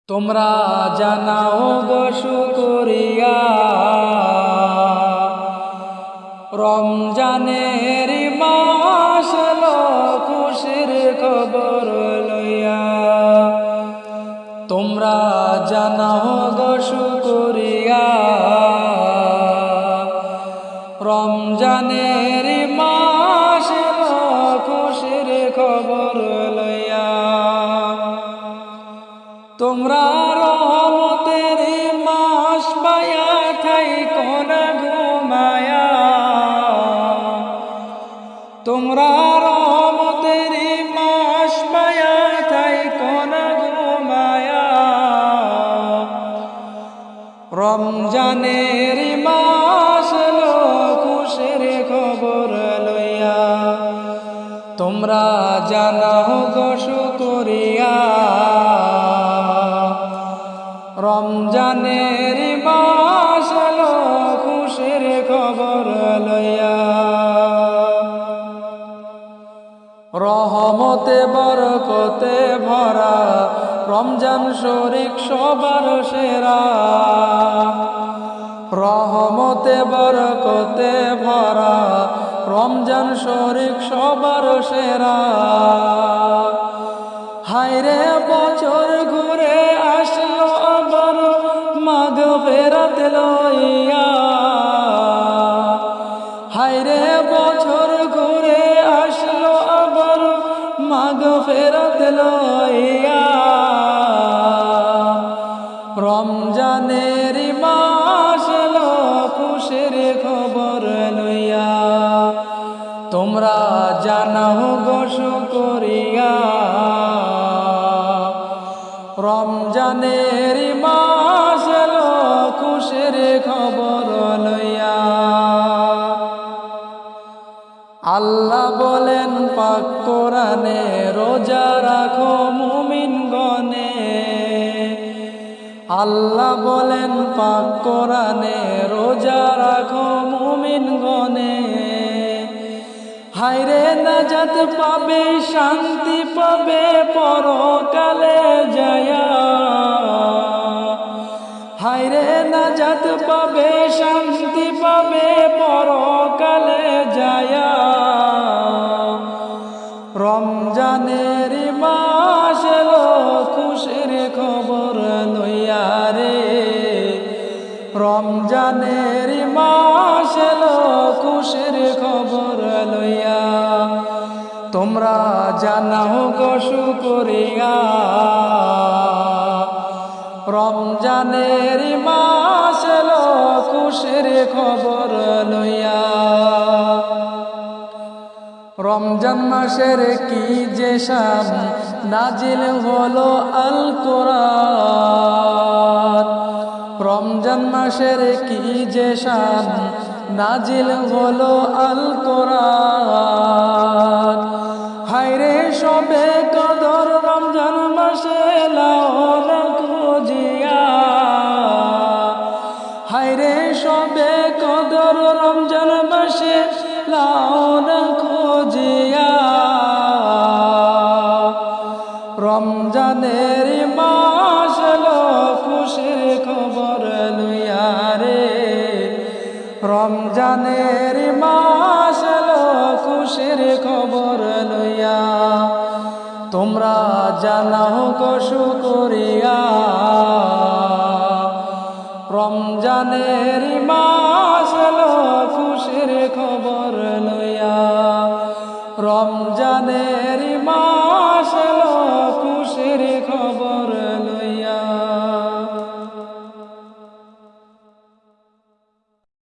তোমরা জানাও গো শুকরিয়া রমজানের মাস এলো খুশির খবর লইয়া। তোমরা জানাও গো শুকরিয়া রমজানের মাস এলো খুশির খবর লইয়া। তোমরা রহমতের মাস পায়া থাইকো না ঘুমায়া। তোমরা রহমতের মাস পায়া থাইকো না ঘুমায়া। রমজানের মাস এলো খুশির খবর লইয়া। তোমরা জানাও গো শুকরিয়া রমজানের মাস এলো খুশির খবর লইয়া। রহমতে বরকতে ভরা রমজান শরীক সবার সেরা। রহমতে বরকতে ভরা রমজান শরীক সবার সেরা। হায়রে বছর ঘুরে আসলো আবার মাগফিরাত লইয়া। হায়রে বছর ঘুরে আসলো আবার মাগফিরাত লইয়া। রমজানের মাস এলো খুশির খবর লইয়া। তোমরা জানাও গো শুকরিয়া রমজানের মাস এলো খুশির খবর লইয়া। আল্লাহ বলেন পাক কোরআনে রোজা রাখো মুমিন গণে। আল্লাহ বলেন পাক কোরআনে রোজা রাখো মুমিন গণে। হায়রে নাজাত পাবে শান্তি পাবে পরকালে যায়া। হায়রে নাজাত পাবে শান্তি পাবে পরকালে যায়া। রমজানের মাস এলো খুশির খবর লইয়া রে। রমজানের মাস এলো খুশির খবর লইয়া। তোমরা জানাও গো শুকরিয়া রমজানের মাস এলো খুশির খবর লইয়া। রমজান মাসের কি যে শান নাজিল হলো আল কোরআন। রমজান মাসের কি যে শান নাজিল হলো আল কোরআন। হায়রে সবে কদর রমজান মাসে লাও না খুঁজিয়া। হায়রে সবে কদর রমজান মাসে লাও না খুঁজিয়া। রমজানের মাস এলো খুশির খবর লইয়া রে। রমজানের মাস এলো খুশির খবর লইয়া। তোমরা জানাও গো শুকরিয়া রমজানের মাস এলো খুশির খবর লইয়া। রমজানের মাস এলো খুশির খবর